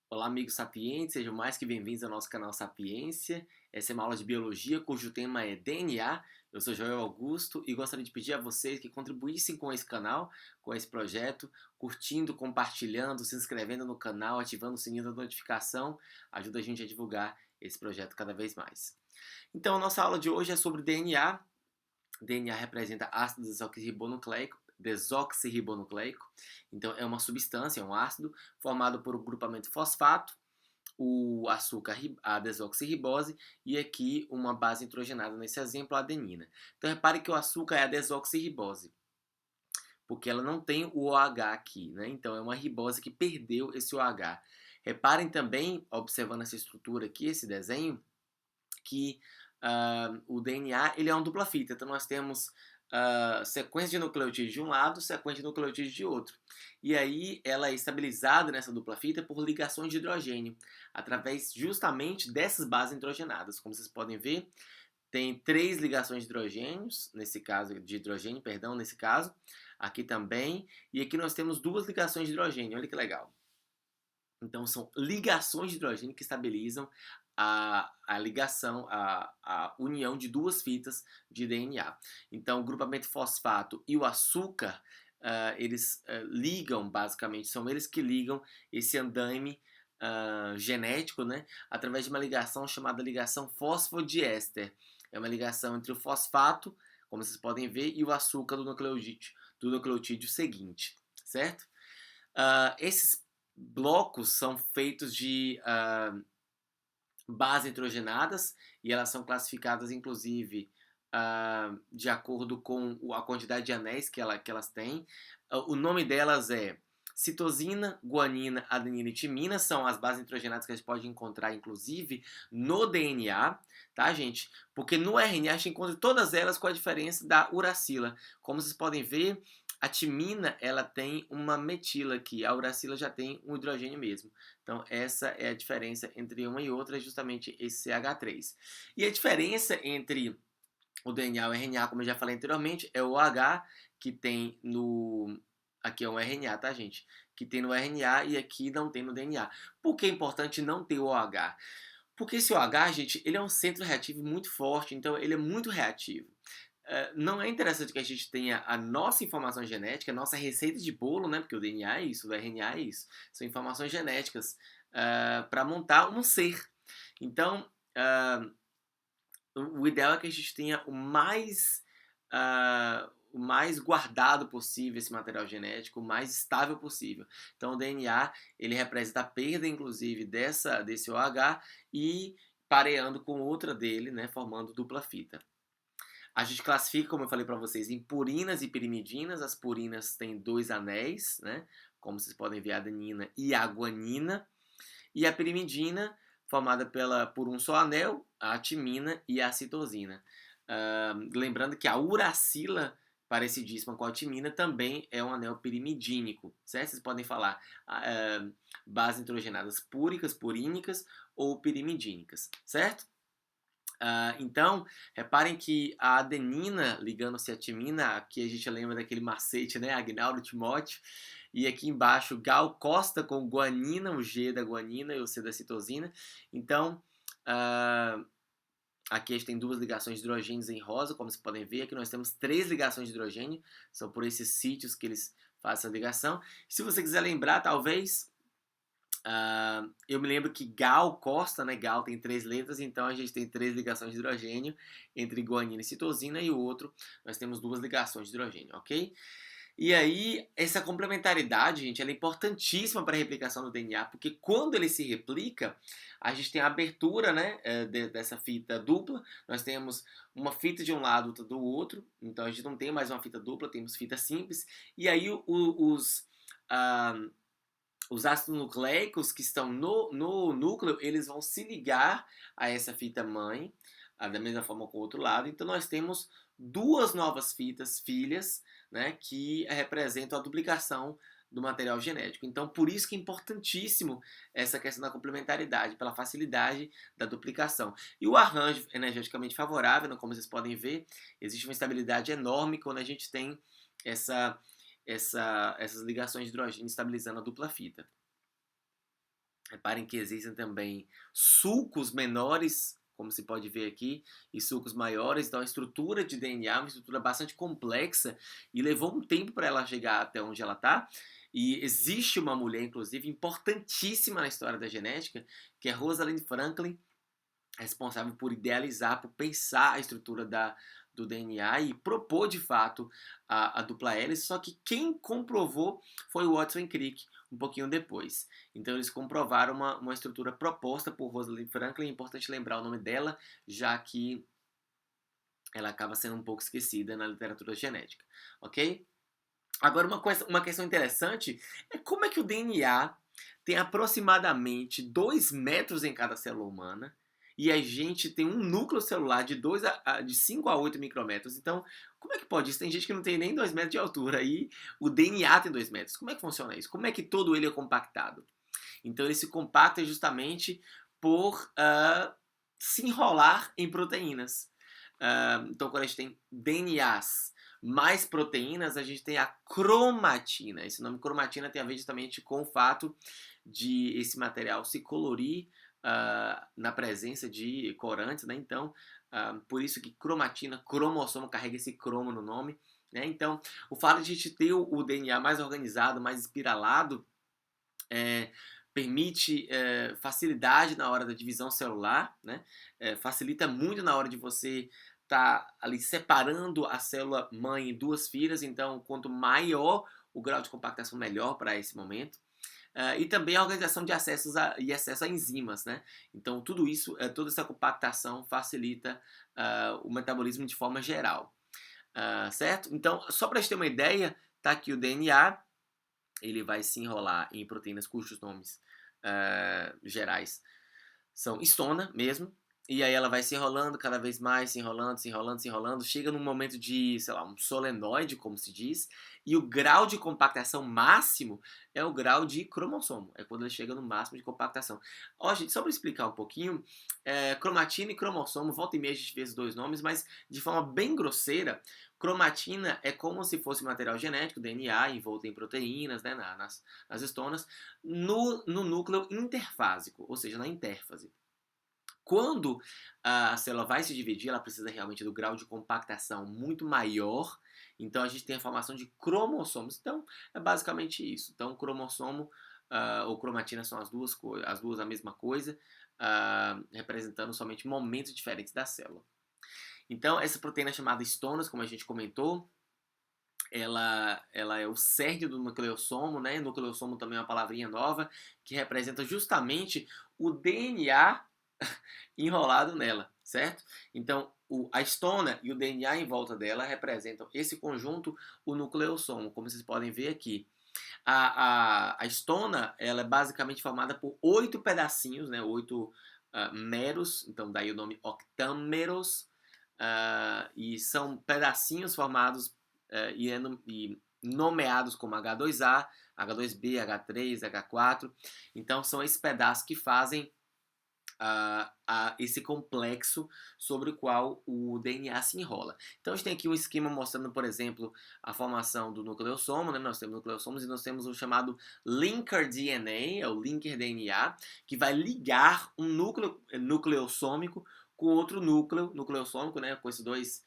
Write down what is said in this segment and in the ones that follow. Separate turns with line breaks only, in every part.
Olá, amigos sapientes, sejam mais que bem-vindos ao nosso canal Sapiência. Essa é uma aula de biologia cujo tema é DNA. Eu sou Joel Augusto e gostaria de pedir a vocês que contribuíssem com esse canal, com esse projeto, curtindo, compartilhando, se inscrevendo no canal, ativando o sininho da notificação. Ajuda a gente a divulgar esse projeto cada vez mais. Então, a nossa aula de hoje é sobre DNA. DNA representa ácido desoxirribonucleico. Então, é uma substância, é um ácido formado por um grupamento fosfato, o açúcar, a desoxirribose, e aqui uma base nitrogenada, nesse exemplo, a adenina. Então, repare que o açúcar é a desoxirribose, porque ela não tem o OH aqui, né? Então, é uma ribose que perdeu esse OH. Reparem também, observando essa estrutura aqui, esse desenho, que o DNA ele é uma dupla fita. Então, nós temos sequência de nucleotídeos de um lado, sequência de nucleotídeos de outro. E aí ela é estabilizada nessa dupla fita por ligações de hidrogênio, através justamente dessas bases nitrogenadas. Como vocês podem ver, tem 3 ligações de hidrogênios, nesse caso, nesse caso. Aqui também. E aqui nós temos 2 ligações de hidrogênio, olha que legal. Então, são ligações de hidrogênio que estabilizam a ligação, a união de 2 fitas de DNA. Então, o grupamento fosfato e o açúcar, eles ligam, basicamente, são eles que ligam esse andaime genético, né, através de uma ligação chamada ligação fosfodiéster. É uma ligação entre o fosfato, como vocês podem ver, e o açúcar do nucleotídeo seguinte, certo? Esses blocos são feitos de bases nitrogenadas e elas são classificadas, inclusive, de acordo com a quantidade de anéis que elas têm. O nome delas é citosina, guanina, adenina e timina, são as bases nitrogenadas que a gente pode encontrar, inclusive, no DNA, tá, gente? Porque no RNA a gente encontra todas elas com a diferença da uracila. Como vocês podem ver, a timina ela tem uma metila aqui, a uracila já tem um hidrogênio mesmo. Então essa é a diferença entre uma e outra, é justamente esse CH3. E a diferença entre o DNA e o RNA, como eu já falei anteriormente, é o OH que tem no... Aqui é um RNA, tá, gente? Que tem no RNA e aqui não tem no DNA. Por que é importante não ter o OH? Porque esse OH, gente, ele é um centro reativo muito forte, então ele é muito reativo. Não é interessante que a gente tenha a nossa informação genética, a nossa receita de bolo, né? Porque o DNA é isso, o RNA é isso. São informações genéticas para montar um ser. Então, o ideal é que a gente tenha o mais guardado possível esse material genético, o mais estável possível. Então, o DNA ele representa a perda, inclusive, desse OH e pareando com outra dele, né? Formando dupla fita. A gente classifica, como eu falei para vocês, em purinas e pirimidinas. As purinas têm 2 anéis, né? Como vocês podem ver, a adenina e a guanina. E a pirimidina, formada por um só anel, a timina e a citosina. Lembrando que a uracila, parecidíssima com a timina, também é um anel pirimidínico, certo? Vocês podem falar bases nitrogenadas púricas, purínicas ou pirimidínicas, certo? Então, reparem que a adenina ligando-se à timina, aqui a gente lembra daquele macete, né? Agnaldo Timóteo. E aqui embaixo, Gal Costa com guanina, o G da guanina e o C da citosina. Então, aqui a gente tem 2 ligações de hidrogênios em rosa, como vocês podem ver. Aqui nós temos 3 ligações de hidrogênio, são por esses sítios que eles fazem essa ligação. Se você quiser lembrar, talvez... eu me lembro que Gal Costa, né? Gal tem 3 letras, então a gente tem 3 ligações de hidrogênio entre guanina e citosina, e o outro nós temos 2 ligações de hidrogênio, ok? E aí, essa complementaridade, gente, ela é importantíssima para a replicação do DNA, porque quando ele se replica, a gente tem a abertura, né, dessa fita dupla, nós temos uma fita de um lado, outra do outro, então a gente não tem mais uma fita dupla, temos fita simples, e aí os ácidos nucleicos que estão no núcleo, eles vão se ligar a essa fita mãe, da mesma forma com o outro lado. Então nós temos 2 novas fitas filhas, né, que representam a duplicação do material genético. Então por isso que é importantíssimo essa questão da complementaridade, pela facilidade da duplicação. E o arranjo energeticamente favorável, né, como vocês podem ver, existe uma estabilidade enorme quando a gente tem essas ligações de hidrogênio estabilizando a dupla fita. Reparem que existem também sulcos menores, como se pode ver aqui, e sulcos maiores. Então, a estrutura de DNA é uma estrutura bastante complexa e levou um tempo para ela chegar até onde ela está. E existe uma mulher, inclusive, importantíssima na história da genética, que é Rosalind Franklin, responsável por idealizar, por pensar a estrutura do DNA e propor de fato a dupla hélice, só que quem comprovou foi o Watson e Crick um pouquinho depois. Então eles comprovaram uma estrutura proposta por Rosalind Franklin, é importante lembrar o nome dela, já que ela acaba sendo um pouco esquecida na literatura genética, ok? Agora uma questão interessante é como é que o DNA tem aproximadamente 2 metros em cada célula humana e a gente tem um núcleo celular de 5 a 8 micrômetros. Então, como é que pode isso? Tem gente que não tem nem 2 metros de altura e o DNA tem 2 metros. Como é que funciona isso? Como é que todo ele é compactado? Então, ele se compacta justamente por se enrolar em proteínas. Então, quando a gente tem DNAs mais proteínas, a gente tem a cromatina. Esse nome cromatina tem a ver justamente com o fato de esse material se colorir na presença de corantes, né? Então, por isso que cromatina, cromossomo, carrega esse cromo no nome. Né? Então, o fato de a gente ter o DNA mais organizado, mais espiralado, permite facilidade na hora da divisão celular, né? Facilita muito na hora de você estar ali separando a célula mãe em duas filas, então quanto maior o grau de compactação, melhor para esse momento. E também a organização de acesso a enzimas, né? Então tudo isso, toda essa compactação facilita o metabolismo de forma geral, certo? Então, só para a gente ter uma ideia, tá aqui o DNA, ele vai se enrolar em proteínas cujos nomes gerais são histona mesmo, e aí ela vai se enrolando cada vez mais, se enrolando, se enrolando, se enrolando, chega num momento de, sei lá, um solenoide, como se diz, e o grau de compactação máximo é o grau de cromossomo, é quando ele chega no máximo de compactação. Ó, gente, só para explicar um pouquinho, cromatina e cromossomo, volta e meia a gente vê esses dois nomes, mas de forma bem grosseira, cromatina é como se fosse material genético, DNA, envolto em proteínas, né, nas histonas, no núcleo interfásico, ou seja, na intérfase. Quando a célula vai se dividir, ela precisa realmente do grau de compactação muito maior, então a gente tem a formação de cromossomos. Então, é basicamente isso. Então, cromossomo ou cromatina são as duas a mesma coisa, representando somente momentos diferentes da célula. Então, essa proteína chamada histonas, como a gente comentou, ela é o cerne do nucleossomo, né? Nucleossomo também é uma palavrinha nova, que representa justamente o DNA enrolado nela, certo? Então, a histona e o DNA em volta dela representam esse conjunto, o nucleossomo, como vocês podem ver aqui. A histona, ela é basicamente formada por 8 pedacinhos, né? 8 meros, então daí o nome octâmeros, e são pedacinhos formados e nomeados como H2A, H2B, H3, H4. Então são esses pedaços que fazem esse complexo sobre o qual o DNA se enrola. Então a gente tem aqui um esquema mostrando, por exemplo, a formação do nucleossomo, né? Nós temos nucleossomos e nós temos o chamado linker DNA, é o linker DNA, que vai ligar um núcleo nucleossômico com outro núcleo nucleossômico, né? Com esses dois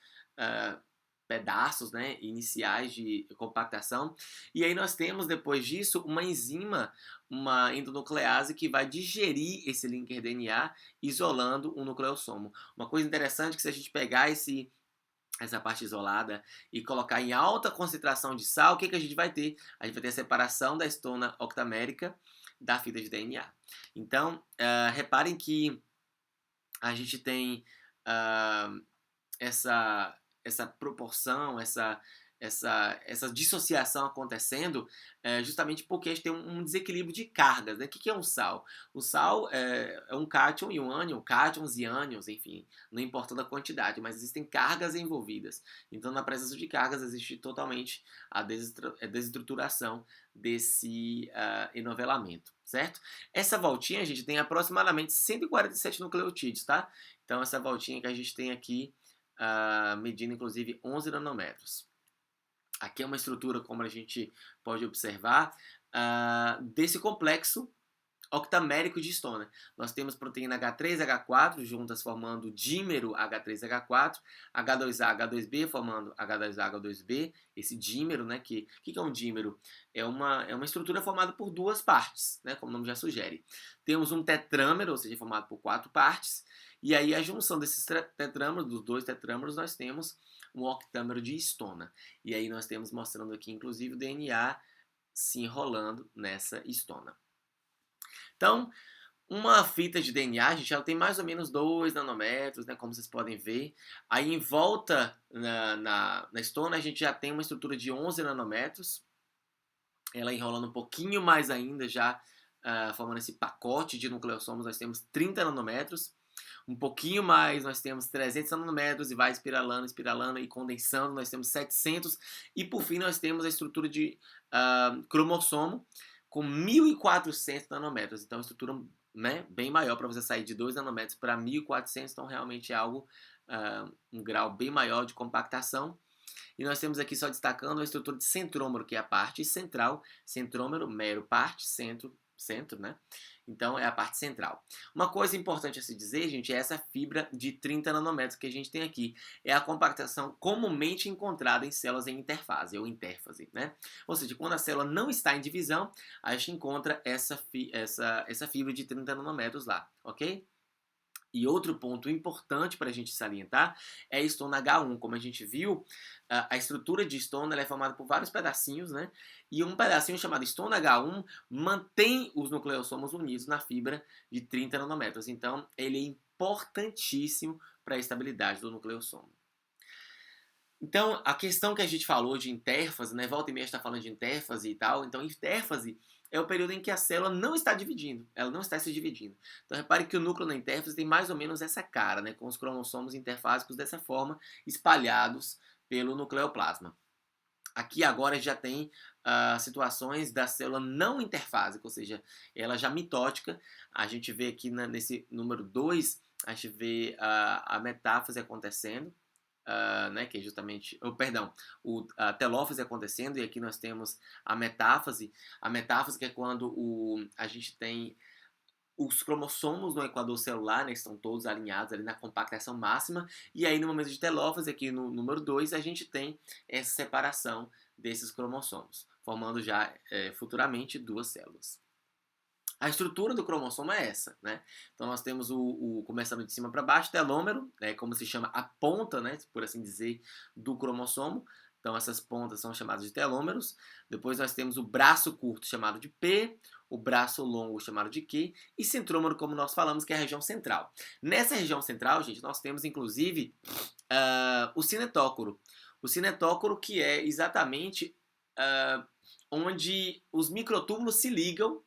pedaços, né, iniciais de compactação. E aí nós temos, depois disso, uma enzima, uma endonuclease, que vai digerir esse linker DNA, isolando o nucleossomo. Uma coisa interessante é que se a gente pegar essa parte isolada e colocar em alta concentração de sal, o que a gente vai ter? A gente vai ter a separação da histona octamérica da fita de DNA. Então, reparem que a gente tem essa proporção, essa dissociação acontecendo justamente porque a gente tem um desequilíbrio de cargas. Né? O que é um sal? O sal é um cátion e um ânion, cátions e ânions, enfim, não importa a quantidade, mas existem cargas envolvidas. Então, na presença de cargas, existe totalmente a desestruturação desse enovelamento, certo? Essa voltinha, a gente tem aproximadamente 147 nucleotídeos, tá? Então, essa voltinha que a gente tem aqui, medindo inclusive 11 nanômetros. Aqui é uma estrutura, como a gente pode observar, desse complexo octamérico de histona. Nós temos proteína H3H4 juntas formando dímero H3H4, H2A, H2B formando H2A, H2B, esse dímero, né? Que é um dímero? É uma estrutura formada por duas partes, né? Como o nome já sugere. Temos um tetrâmero, ou seja, formado por 4 partes, e aí a junção desses tetrâmeros, dos 2 tetrâmeros, nós temos um octâmero de histona. E aí nós temos mostrando aqui, inclusive, o DNA se enrolando nessa histona. Então, uma fita de DNA, a gente, ela tem mais ou menos 2 nanômetros, né, como vocês podem ver. Aí em volta na histona a gente já tem uma estrutura de 11 nanômetros. Ela enrolando um pouquinho mais ainda, já formando esse pacote de nucleossomos, nós temos 30 nanômetros. Um pouquinho mais, nós temos 300 nanômetros e vai espiralando, espiralando e condensando, nós temos 700. E por fim nós temos a estrutura de cromossomo com 1400 nanômetros. Então, estrutura, né, bem maior para você sair de 2 nanômetros para 1400. Então, realmente é algo, um grau bem maior de compactação. E nós temos aqui só destacando a estrutura de centrômero, que é a parte central. Centrômero, mero, parte, centro, né? Então, é a parte central. Uma coisa importante a se dizer, gente, é essa fibra de 30 nanômetros que a gente tem aqui. É a compactação comumente encontrada em células em interfase, ou intérfase, né? Ou seja, quando a célula não está em divisão, a gente encontra essa fibra de 30 nanômetros lá, ok? E outro ponto importante para a gente salientar é a histona H1. Como a gente viu, a estrutura de histona é formada por vários pedacinhos, né? E um pedacinho chamado histona H1 mantém os nucleossomos unidos na fibra de 30 nanômetros. Então, ele é importantíssimo para a estabilidade do nucleossomo. Então, a questão que a gente falou de intérfase, né? Volta e meia está falando de intérfase e tal. Então, intérfase é o período em que a célula não está dividindo, ela não está se dividindo. Então, repare que o núcleo na intérfase tem mais ou menos essa cara, né? Com os cromossomos interfásicos dessa forma, espalhados pelo nucleoplasma. Aqui agora já tem situações da célula não interfásica, ou seja, ela já mitótica. A gente vê aqui nesse número 2, a gente vê a metáfase acontecendo. Né, que é justamente, a telófase acontecendo, e aqui nós temos a metáfase. A metáfase que é quando a gente tem os cromossomos no equador celular, né, estão todos alinhados ali na compactação máxima, e aí no momento de telófase, aqui no número 2, a gente tem essa separação desses cromossomos, formando já futuramente 2 células. A estrutura do cromossomo é essa, né? Então nós temos começando de cima para baixo, telômero, né, como se chama a ponta, né, por assim dizer, do cromossomo. Então essas pontas são chamadas de telômeros. Depois nós temos o braço curto chamado de P, o braço longo chamado de Q e centrômero, como nós falamos, que é a região central. Nessa região central, gente, nós temos inclusive o cinetócoro. O cinetócoro que é exatamente onde os microtúbulos se ligam.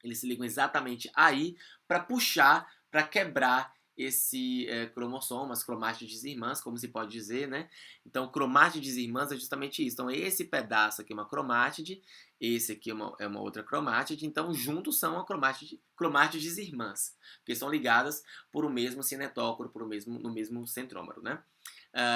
Eles se ligam exatamente aí para puxar, para quebrar esse cromossomo, as cromátides irmãs, como se pode dizer, né? Então, cromátides irmãs é justamente isso. Então, esse pedaço aqui é uma cromátide, esse aqui é uma outra cromátide. Então, juntos são cromátides irmãs, porque são ligadas por o mesmo cinetócoro, no mesmo centrômero, né?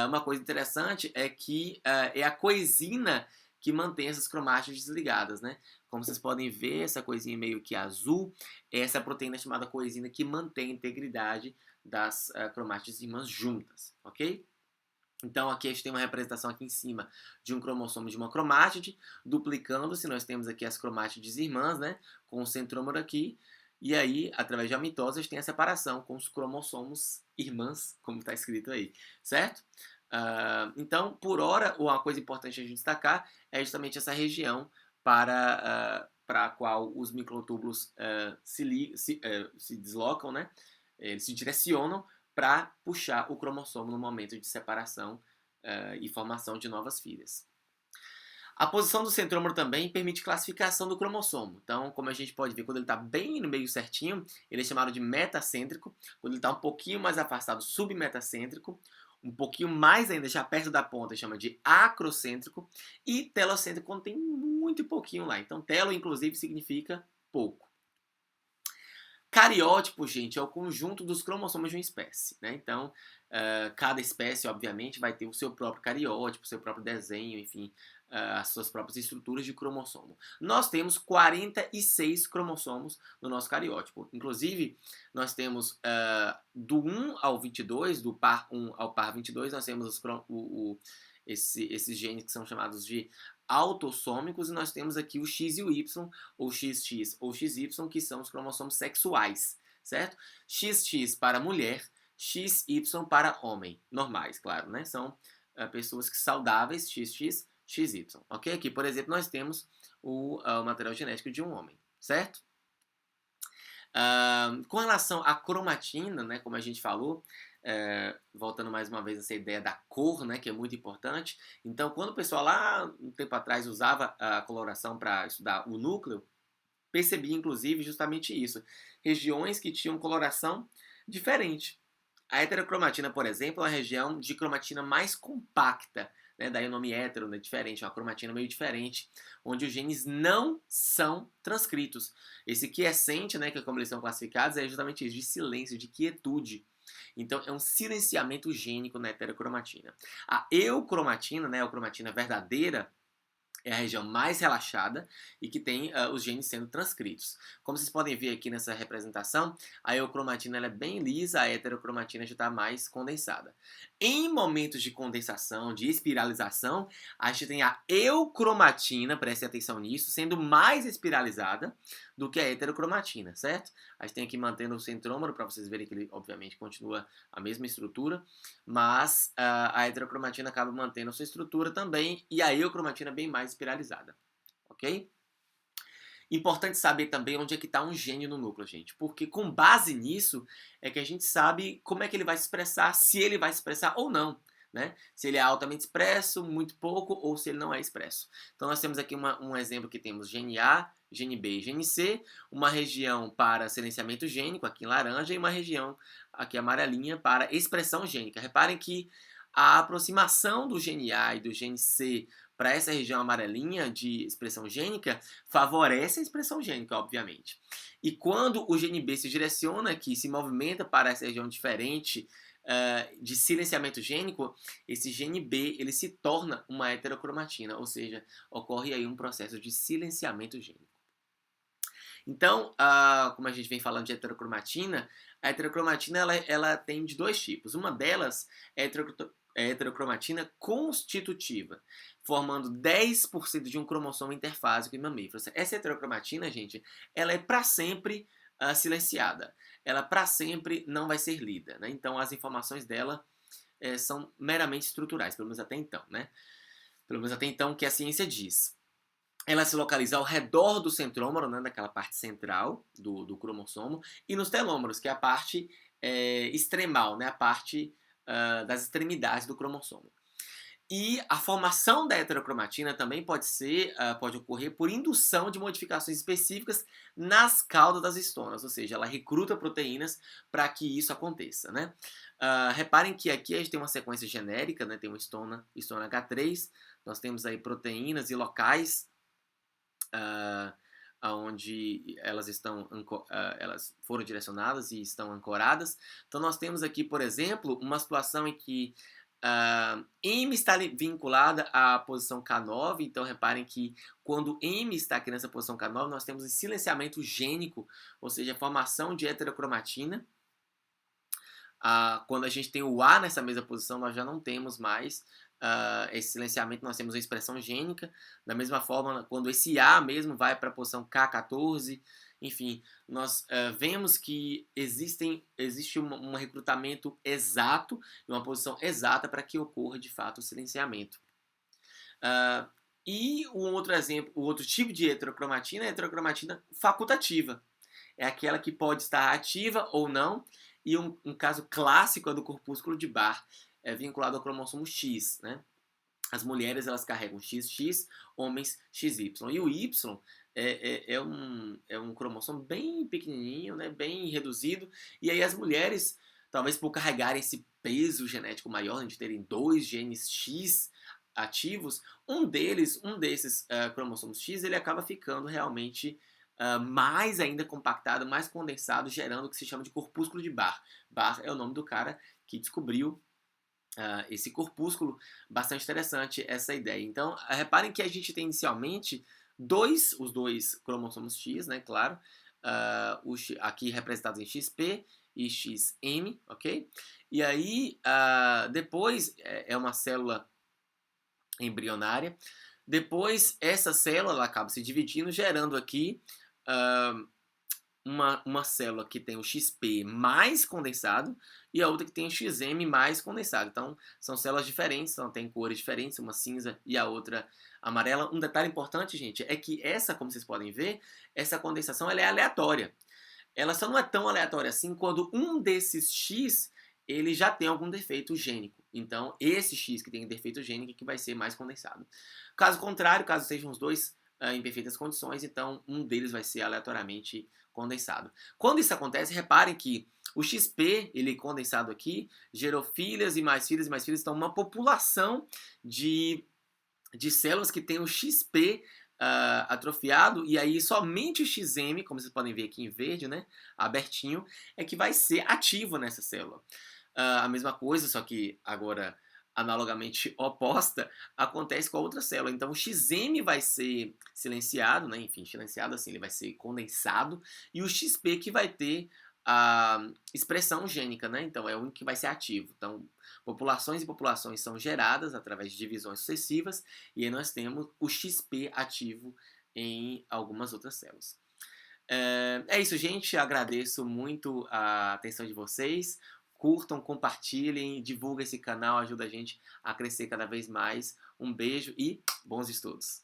Uma coisa interessante é que é a coenzima que mantém essas cromátides ligadas, né? Como vocês podem ver, essa coisinha meio que azul é essa proteína chamada coenzima que mantém a integridade das cromátides irmãs juntas, ok? Então aqui a gente tem uma representação aqui em cima de um cromossomo de uma cromátide, duplicando-se, nós temos aqui as cromátides irmãs, né? Com o centrômero aqui, e aí, através de a mitose, a gente tem a separação com os cromossomos irmãs, como está escrito aí, certo? Então, por hora, uma coisa importante a gente destacar é justamente essa região para a qual os microtúbulos se deslocam, né? Eles se direcionam para puxar o cromossomo no momento de separação e formação de novas filhas. A posição do centrômero também permite classificação do cromossomo. Então, como a gente pode ver, quando ele está bem no meio certinho, ele é chamado de metacêntrico. Quando ele está um pouquinho mais afastado, submetacêntrico. Um pouquinho mais ainda, já perto da ponta, chama de acrocêntrico. E telocêntrico, quando tem muito pouquinho lá. Então, telo, inclusive, significa pouco. Cariótipo, gente, é o conjunto dos cromossomos de uma espécie, né? Então, cada espécie, obviamente, vai ter o seu próprio cariótipo, o seu próprio desenho, enfim, as suas próprias estruturas de cromossomo. Nós temos 46 cromossomos no nosso cariótipo. Inclusive, nós temos do 1 ao 22, do par 1 ao par 22, nós temos esses genes que são chamados de autossômicos, e nós temos aqui o X e o Y, ou XX ou XY, que são os cromossomos sexuais, certo? XX para mulher, XY para homem, normais, claro, né? São pessoas que saudáveis, XX, XY, ok? Aqui, por exemplo, nós temos o material genético de um homem, certo? Com relação à cromatina, né, como a gente falou, voltando mais uma vez essa ideia da cor, né, que é muito importante. Então, quando o pessoal lá um tempo atrás usava a coloração para estudar o núcleo, percebia inclusive justamente isso, regiões que tinham coloração diferente. A heterocromatina, por exemplo, é uma região de cromatina mais compacta, né? Daí o nome hétero, né? Diferente, é uma cromatina meio diferente, onde os genes não são transcritos. Esse quiescente, né, que é como eles são classificados, é justamente isso, de silêncio, de quietude. Então, é um silenciamento gênico na heterocromatina. A eucromatina, né, a cromatina verdadeira, é a região mais relaxada e que tem os genes sendo transcritos. Como vocês podem ver aqui nessa representação, a eucromatina ela é bem lisa, a heterocromatina já está mais condensada. Em momentos de condensação, de espiralização, a gente tem a eucromatina, preste atenção nisso, sendo mais espiralizada do que a heterocromatina, certo? A gente tem aqui mantendo o centrômero, para vocês verem que ele, obviamente, continua a mesma estrutura, mas a heterocromatina acaba mantendo a sua estrutura também, e a eucromatina bem mais espiralizada, ok? Importante saber também onde é que está um gene no núcleo, gente, porque com base nisso é que a gente sabe como é que ele vai se expressar, se ele vai se expressar ou não, né? Se ele é altamente expresso, muito pouco, ou se ele não é expresso. Então nós temos aqui um exemplo que temos gene A, gene B e gene C, uma região para silenciamento gênico, aqui em laranja, e uma região aqui amarelinha para expressão gênica. Reparem que a aproximação do gene A e do gene C para essa região amarelinha de expressão gênica favorece a expressão gênica, obviamente. E quando o gene B se direciona aqui, se movimenta para essa região diferente de silenciamento gênico, esse gene B ele se torna uma heterocromatina, ou seja, ocorre aí um processo de silenciamento gênico. Então, como a gente vem falando de heterocromatina, a heterocromatina ela tem de dois tipos. Uma delas é a heterocromatina constitutiva, formando 10% de um cromossomo interfásico em mamíferos. Essa heterocromatina, gente, ela é para sempre silenciada. Ela para sempre não vai ser lida, né? Então, as informações dela são meramente estruturais, pelo menos até então, né? Pelo menos até então que a ciência diz. Ela se localiza ao redor do centrômero, né, daquela parte central do cromossomo, e nos telômeros, que é a parte extremal, né, a parte das extremidades do cromossomo. E a formação da heterocromatina também pode ocorrer por indução de modificações específicas nas caudas das estonas, ou seja, ela recruta proteínas para que isso aconteça, né? Reparem que aqui a gente tem uma sequência genérica, né? Tem uma estona H3, nós temos aí proteínas e locais onde elas elas foram direcionadas e estão ancoradas. Então nós temos aqui, por exemplo, uma situação em que M está vinculada à posição K9, então reparem que quando M está aqui nessa posição K9, nós temos esse silenciamento gênico, ou seja, a formação de heterocromatina. Quando a gente tem o A nessa mesma posição, nós já não temos mais esse silenciamento, nós temos a expressão gênica. Da mesma forma, quando esse A mesmo vai para a posição K14, enfim, nós vemos que existe um recrutamento exato, uma posição exata para que ocorra de fato o silenciamento. E um outro exemplo, o outro tipo de heterocromatina é a heterocromatina facultativa. É aquela que pode estar ativa ou não, e um caso clássico é do corpúsculo de Barr, vinculado ao cromossomo X, né? As mulheres elas carregam XX, homens XY. E o Y é um cromossomo bem pequenininho, né? Bem reduzido. E aí as mulheres, talvez por carregarem esse peso genético maior, de terem 2 genes X ativos, um desses cromossomos X, ele acaba ficando realmente mais ainda compactado, mais condensado, gerando o que se chama de corpúsculo de Barr. Barr é o nome do cara que descobriu esse corpúsculo, bastante interessante essa ideia. Então, reparem que a gente tem inicialmente os dois cromossomos X, né, claro, aqui representados em XP e XM, ok? E aí, depois é uma célula embrionária. Depois, essa célula ela acaba se dividindo, gerando aqui uh, uma célula que tem o XP mais condensado e a outra que tem o XM mais condensado. Então, são células diferentes, então tem cores diferentes, uma cinza e a outra amarela. Um detalhe importante, gente, é que essa, como vocês podem ver, essa condensação ela é aleatória. Ela só não é tão aleatória assim quando um desses X ele já tem algum defeito gênico. Então, esse X que tem defeito gênico é que vai ser mais condensado. Caso contrário, caso sejam os dois em perfeitas condições, então um deles vai ser aleatoriamente condensado. Quando isso acontece, reparem que o XP, ele condensado aqui, gerou filhas e mais filhas e mais filhas. Então, uma população de células que tem o XP atrofiado, e aí somente o XM, como vocês podem ver aqui em verde, né, abertinho, é que vai ser ativo nessa célula. A mesma coisa, só que agora analogamente oposta, acontece com a outra célula. Então o XM vai ser silenciado, né, enfim, silenciado assim, ele vai ser condensado, e o XP que vai ter a expressão gênica, né? Então é o único que vai ser ativo. Então, populações e populações são geradas através de divisões sucessivas, e aí nós temos o XP ativo em algumas outras células. É isso, gente. Agradeço muito a atenção de vocês. Curtam, compartilhem, divulguem esse canal, ajuda a gente a crescer cada vez mais. Um beijo e bons estudos!